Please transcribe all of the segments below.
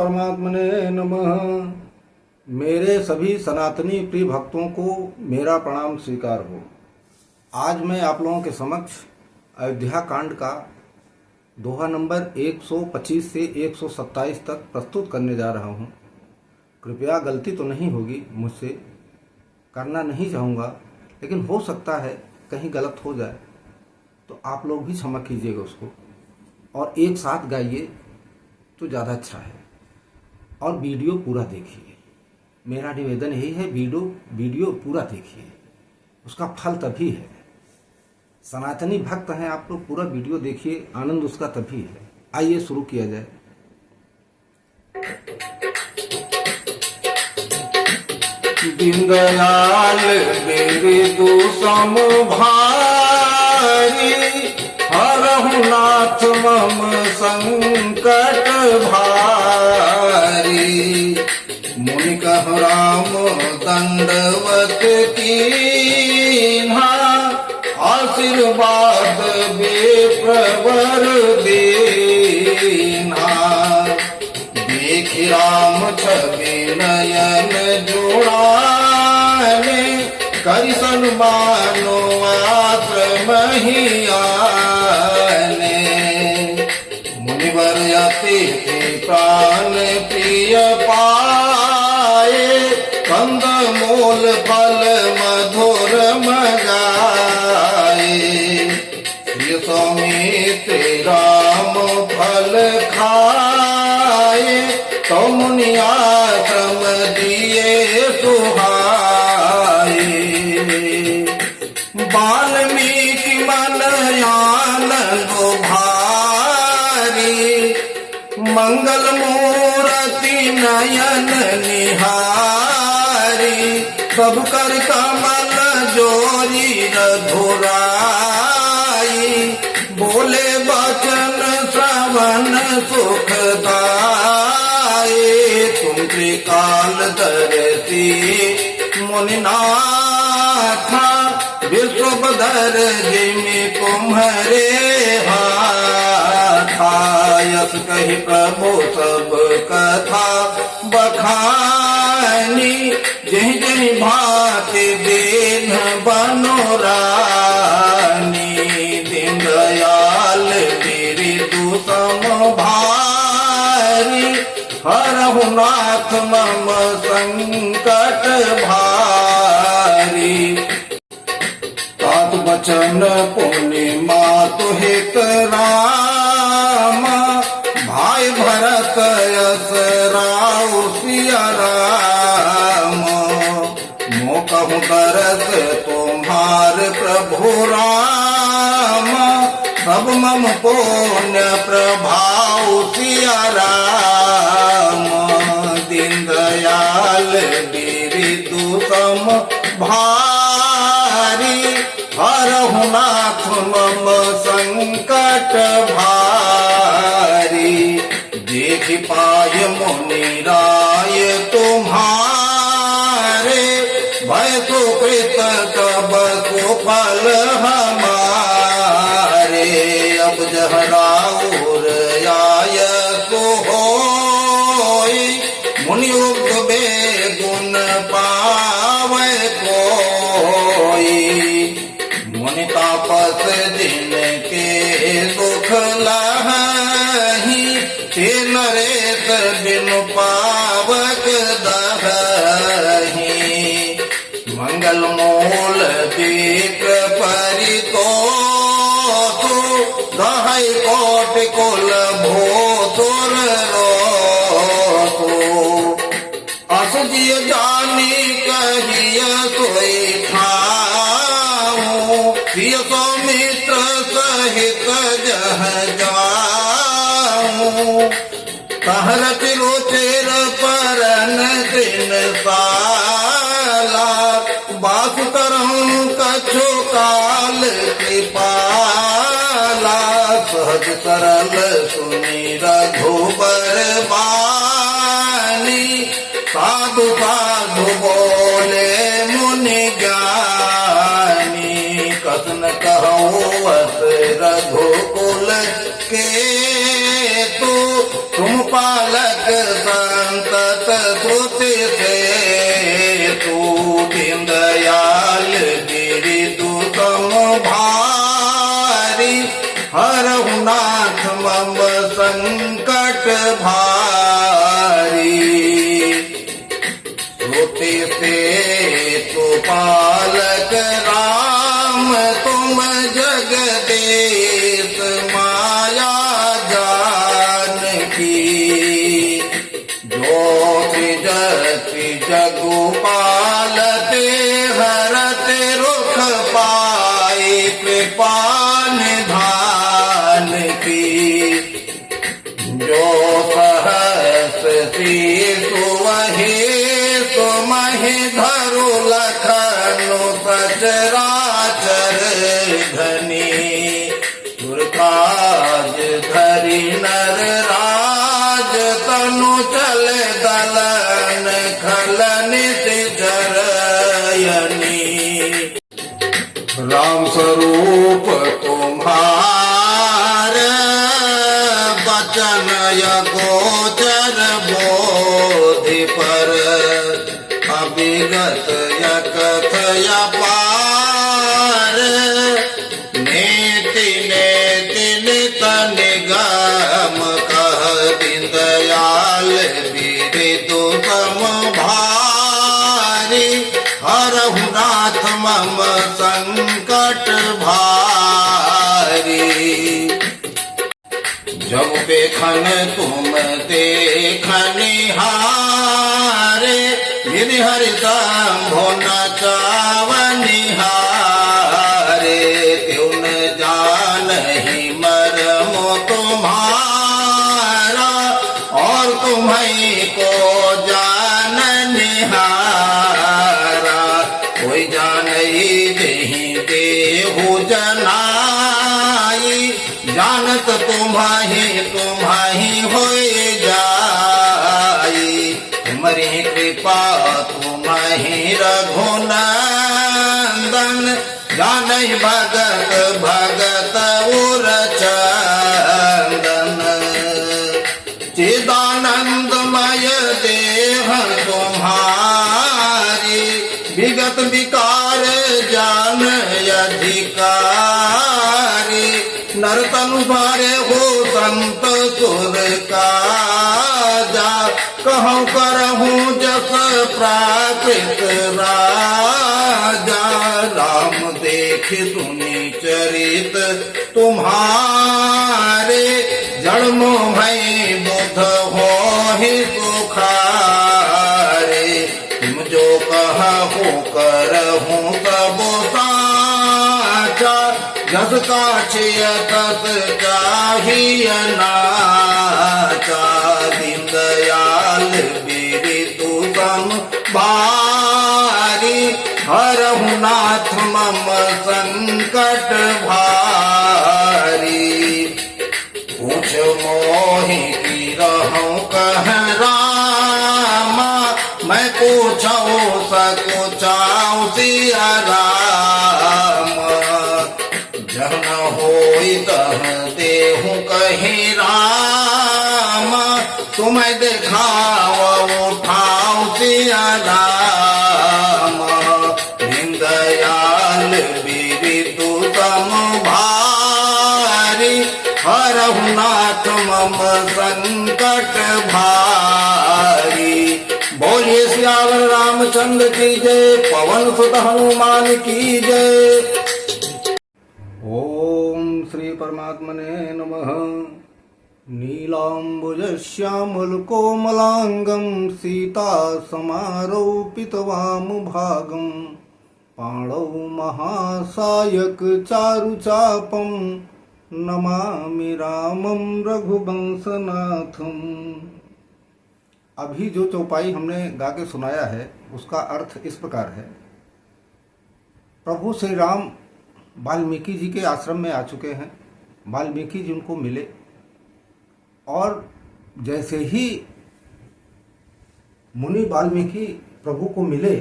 परमात्मने नमः। मेरे सभी सनातनी प्रिय भक्तों को मेरा प्रणाम स्वीकार हो। आज मैं आप लोगों के समक्ष अयोध्या कांड का दोहा नंबर 125 से 127 तक प्रस्तुत करने जा रहा हूँ। कृपया गलती तो नहीं होगी मुझसे, करना नहीं चाहूँगा, लेकिन हो सकता है कहीं गलत हो जाए तो आप लोग भी क्षमा कीजिएगा उसको, और एक साथ गाइए तो ज़्यादा अच्छा है। और वीडियो पूरा देखिए, मेरा निवेदन यही है, वीडियो पूरा देखिए, उसका फल तभी है। सनातनी भक्त हैं आप लोग, पूरा वीडियो देखिए, आनंद उसका तभी है। आइए शुरू किया जाए। दीनदयाल मेरे दो सम भारी, हरहु नाथ मम संकट भारी। मुनि कहु राम दंडवत कीन्हा, आशीर्वाद बेप्रवर दीन्हा। देख राम छवि नयन जोड़ाने, करि सन्मानो आश्रम ही आने। मुनिवर अतिथि प्राण प्रिय पाए, कंद मूल फल मधुर मगाए। प्रिय सौमित्र राम फल खाए, तो मुनि आश्रम दिए सुहाए। वाल्मीकि मन आनंद भारी, मंगल मूर्ति नयन निहारी। सब कर कमल जोरी रघुराई, बोले बचन श्रवण सुखदाई। तुम त्रिकाल दर्शी मुनिनाथा, विश्वधर जिमि तुम्हारे हाथा। यस कहि प्रभु सब कथा बखानी, जहि जहि भांति दीन बनो रानी। दीनदयाल मेरे दो सम भारी, हरहु नाथ मम संकट भारी। तात बचन पुनि मातु हित रामा, भाई भरत यस राउ सिया राम। मो कहूँ दरस तुम्हार प्रभु राम, सब मम पुण्य प्रभाव सिया राम। दीनदयाल मेरे दो सम भारी, हरहु नाथ मम संकट भारी। देख पाय मुनि राय तुम्हारे, भय सुकृत तब सुफल हमारे। अब जहराउर आय सो होई, मुनि उक्त बेगुन पावै कोई। मुनि तापस जिनके दुख लहहि, ते नरेश बिनु पावक दहहि। मंगल मूल दीप परितोषु, दहै कोटि कुल भूसुर रोषु। असु जिय जानी कहिय सोई ठाऊं, प्रिय सौमित्र सहित जह जाऊं। कहरत रोचेर परन दिन साला, बास करऊं कछु काल कृपाला। सहज सरल सुनि रघुबर बानी, साधु साधु बोले मुनि ज्ञानी। कसन कहूँ अस रघुकुल के, तू तुम पालक श्रुति से तू दीनदयाल गिरिदु तम भारी हरहु नाथ मम संकट भारी श्रुति से तू पालक राम तुम जगदीश माया जानकी जो त्रिजति जगु पालते हरते रुख पाए कृपा निधान की जो सहस शीशु वही तुमहि धरु लखनु सचराचर धनी सुरकाज धरि नर राज तनु चल दलन खलन जरयनी राम स्वरूप तुम्हार बचन गोचर बोधि पर अविगत कथय पार नेति नेति नित निगम कह दीनदयाल बिरदु तम भारी हरहु नाथ मम संकट भारी जब देखन तुम देखनिहारे गिरि हरि शंभो नचावनिहारे त्यों न जानहि मरमो तुम्हारा और तुम्हीं को जाननिहारा कोई जानई देहि देहु जनाई जानत तुम्हाही होई जाई तुम्हारी कृपा तुम्हाही रघुनंदन जानई भगत भगत उर चंदन चिदानंदमय देह तुम्हारी विगत विकार जान अधिकारी नरतनु भारे हो संत सुर काजा कहूँ करहूँ जस प्राकृत राजा राम देख सुनी चरित तुम्हारे जन्म भई बुध हो ही सुखारे तुम जो कहूँ करहूँ तब साचा जस काछिय तस चाहिय नाचा दीनदयाल बिरदु तम भारी हरहु नाथ मम संकट भारी पूछ मोहि की रहूं कह रामा मैं पूछूं सकुचाऊं सिया राम जन होई तह देहु कही राम तुम्हें देखाव उठाओ सिया राम दीनदयाल बिरदु तम भारी हरहु नाथ मम संकट भारी बोलिए सियावर रामचंद्र की जय पवन सुत हनुमान की जय। ओम श्री परमात्मने नमः। नीलाम्बुजश्यामलकोमलाङ्गं सीतासमारोपितवामभागं पाणौ महासायकचारुचापं नमामि रामं रघुवंशनाथं। अभी जो चौपाई हमने गा के सुनाया है उसका अर्थ इस प्रकार है। प्रभु श्री राम वाल्मीकि जी के आश्रम में आ चुके हैं। वाल्मीकि जी उनको मिले और जैसे ही मुनि वाल्मीकि प्रभु को मिले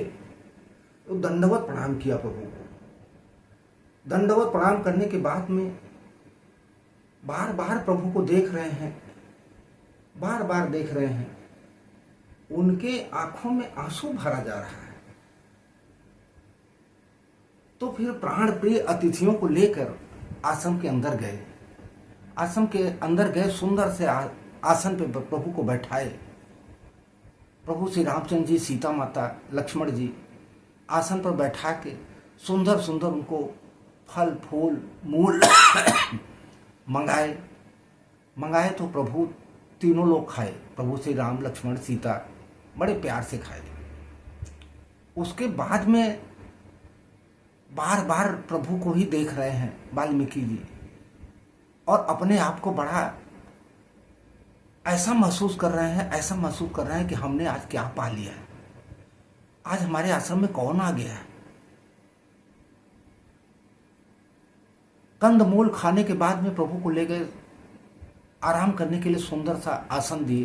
तो दंडवत प्रणाम किया प्रभु को। दंडवत प्रणाम करने के बाद में बार बार प्रभु को देख रहे हैं, बार बार देख रहे हैं। उनके आंखों में आंसू भरा जा रहा है। तो फिर प्राण प्रिय अतिथियों को लेकर आश्रम के अंदर गए। आश्रम के अंदर गए, सुंदर से आसन पे प्रभु को बैठाए। प्रभु श्री रामचंद्र जी, सीता माता, लक्ष्मण जी आसन पर बैठा के सुंदर सुंदर उनको फल फूल मूल मंगाए तो प्रभु तीनों लोग खाए। प्रभु श्री राम, लक्ष्मण, सीता बड़े प्यार से खाए। उसके बाद में बार बार प्रभु को ही देख रहे हैं वाल्मीकि जी, और अपने आप को बड़ा ऐसा महसूस कर रहे हैं कि हमने आज क्या पा लिया है, आज हमारे आश्रम में कौन आ गया है। कंदमूल खाने के बाद में प्रभु को ले गए, आराम करने के लिए सुंदर सा आसन दिए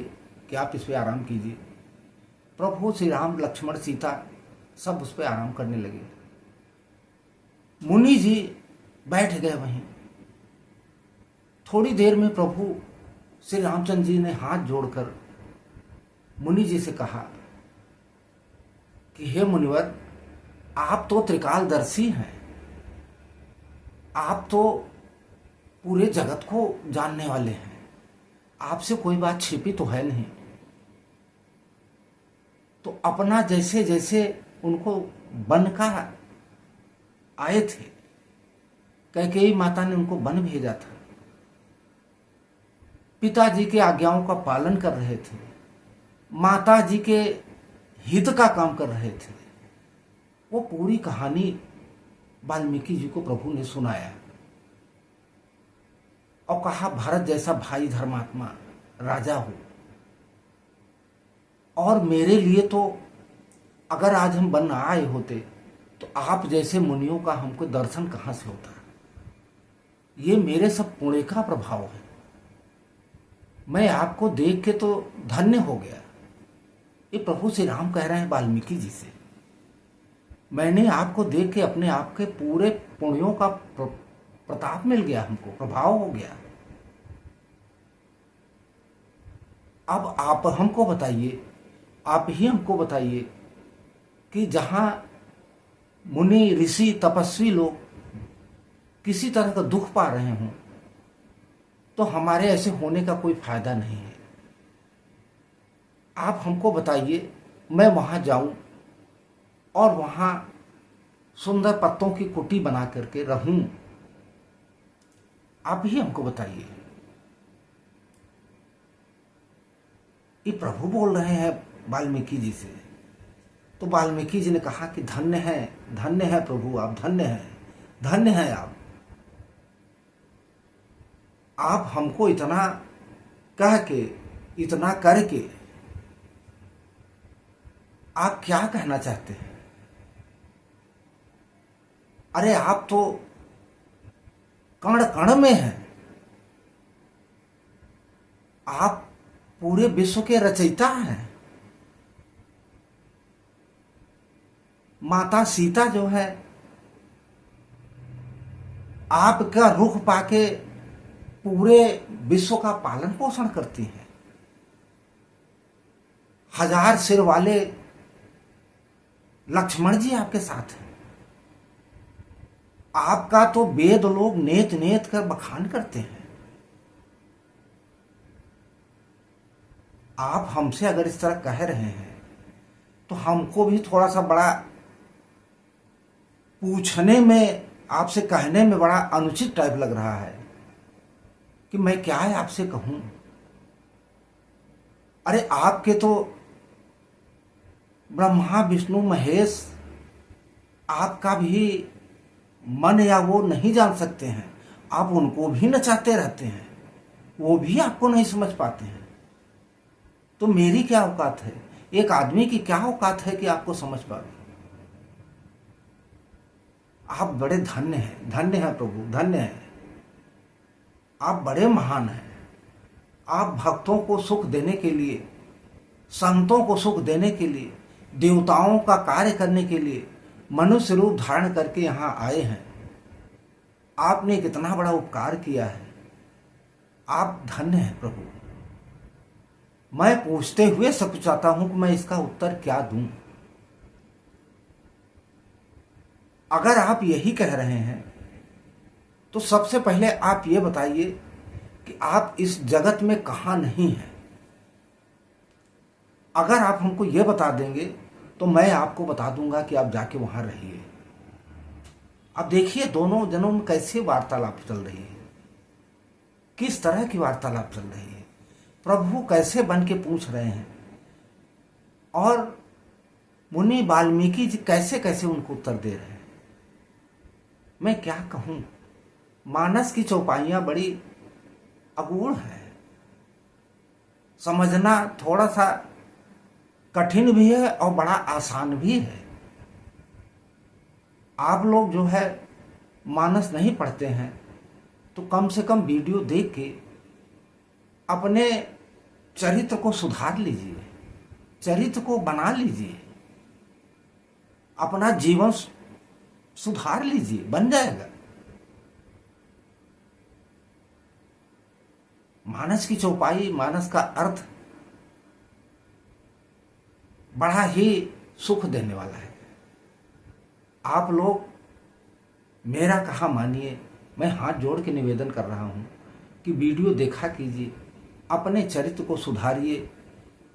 कि आप इस पे आराम कीजिए। प्रभु श्री राम, लक्ष्मण, सीता सब उस पे आराम करने लगे। मुनि जी बैठ गए वहीं। थोड़ी देर में प्रभु श्री रामचंद्र जी ने हाथ जोड़कर मुनि जी से कहा कि हे मुनिवर, आप तो त्रिकालदर्शी हैं, आप तो पूरे जगत को जानने वाले हैं, आपसे कोई बात छिपी तो है नहीं। तो अपना जैसे जैसे उनको बन का आए थे, कैकेयी माता ने उनको बन भेजा था, पिताजी के आज्ञाओं का पालन कर रहे थे, माता जी के हित का काम कर रहे थे। वो पूरी कहानी वाल्मीकि जी को प्रभु ने सुनाया और कहा, भारत जैसा भाई धर्मात्मा राजा हो, और मेरे लिए तो अगर आज हम बन आए होते तो आप जैसे मुनियों का हमको दर्शन कहाँ से होता। ये मेरे सब पुण्य का प्रभाव है, मैं आपको देख के तो धन्य हो गया। ये प्रभु श्री राम कह रहे हैं वाल्मीकि जी से, मैंने आपको देख के अपने आप के पूरे पुण्यों का प्रताप मिल गया, हमको प्रभाव हो गया। अब आप हमको बताइए, आप ही हमको बताइए कि जहां मुनि, ऋषि, तपस्वी लोग किसी तरह का दुख पा रहे हों तो हमारे ऐसे होने का कोई फायदा नहीं है। आप हमको बताइए, मैं वहां जाऊं और वहां सुंदर पत्तों की कुटी बना करके रहूं, आप ही हमको बताइए। ये प्रभु बोल रहे हैं वाल्मीकि जी से। तो वाल्मीकि जी ने कहा कि धन्य है प्रभु, आप धन्य हैं आप हमको इतना कह के, इतना करके आप क्या कहना चाहते हैं। अरे आप तो कण कण में हैं, आप पूरे विश्व के रचयिता हैं। माता सीता जो है आपका रुख पाके पूरे विश्व का पालन पोषण करती हैं। 1000 सिर वाले लक्ष्मण जी आपके साथ हैं। आपका तो वेद लोग नेत नेत कर बखान करते हैं। आप हमसे अगर इस तरह कह रहे हैं तो हमको भी थोड़ा सा बड़ा पूछने में, आपसे कहने में बड़ा अनुचित टाइप लग रहा है कि मैं क्या है आपसे कहूं। अरे आपके तो ब्रह्मा विष्णु महेश आपका भी मन या वो नहीं जान सकते हैं, आप उनको भी नचाते रहते हैं, वो भी आपको नहीं समझ पाते हैं। तो मेरी क्या औकात है, एक आदमी की क्या औकात है कि आपको समझ पाए। आप बड़े धन्य हैं प्रभु, धन्य हैं। आप बड़े महान हैं। आप भक्तों को सुख देने के लिए, संतों को सुख देने के लिए, देवताओं का कार्य करने के लिए मनुष्य रूप धारण करके यहाँ आए हैं। आपने कितना बड़ा उपकार किया है। आप धन्य हैं प्रभु। मैं पूछते हुए सकुचाता हूं कि मैं इसका उत्तर क्या दूं। अगर आप यही कह रहे हैं तो सबसे पहले आप ये बताइए कि आप इस जगत में कहां नहीं हैं। अगर आप हमको ये बता देंगे तो मैं आपको बता दूंगा कि आप जाके वहां रहिए। अब देखिए दोनों जनों में कैसे वार्तालाप चल रही है, किस तरह की वार्तालाप चल रही है। प्रभु कैसे बन के पूछ रहे हैं और मुनि वाल्मीकि जी कैसे कैसे उनको उत्तर दे रहे हैं। मैं क्या कहूं, मानस की चौपाइयां बड़ी अगूढ़ है, समझना थोड़ा सा कठिन भी है और बड़ा आसान भी है। आप लोग जो है मानस नहीं पढ़ते हैं तो कम से कम वीडियो देख के अपने चरित्र को सुधार लीजिए, चरित्र को बना लीजिए, अपना जीवन सुधार लीजिए, बन जाएगा। मानस की चौपाई, मानस का अर्थ बड़ा ही सुख देने वाला है। आप लोग मेरा कहा मानिए, मैं हाथ जोड़ के निवेदन कर रहा हूं कि वीडियो देखा कीजिए, अपने चरित्र को सुधारिए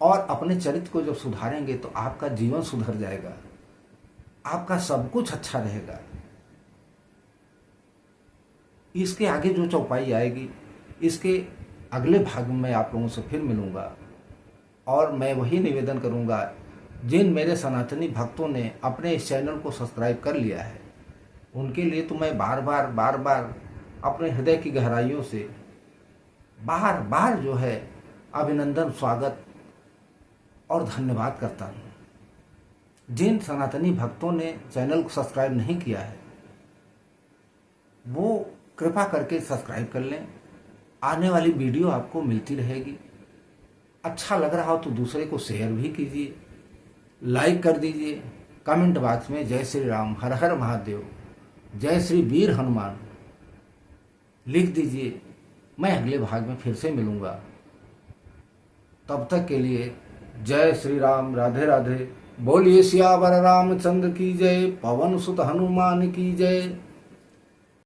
और अपने चरित्र को जब सुधारेंगे तो आपका जीवन सुधर जाएगा, आपका सब कुछ अच्छा रहेगा। इसके आगे जो चौपाई आएगी, इसके अगले भाग में मैं आप लोगों से फिर मिलूंगा और मैं वही निवेदन करूंगा। जिन मेरे सनातनी भक्तों ने अपने इस चैनल को सब्सक्राइब कर लिया है उनके लिए तो मैं बार बार अपने हृदय की गहराइयों से बार बार जो है अभिनंदन, स्वागत और धन्यवाद करता हूँ। जिन सनातनी भक्तों ने चैनल को सब्सक्राइब नहीं किया है वो कृपा करके सब्सक्राइब कर लें। आने वाली वीडियो आपको मिलती रहेगी। अच्छा लग रहा हो तो दूसरे को शेयर भी कीजिए, लाइक कर दीजिए। कमेंट बॉक्स में जय श्री राम, हर हर महादेव, जय श्री वीर हनुमान लिख दीजिए। मैं अगले भाग में फिर से मिलूंगा। तब तक के लिए जय श्री राम, राधे राधे। बोलिए सियावर रामचंद्र की जय, पवन सुत हनुमान की जय।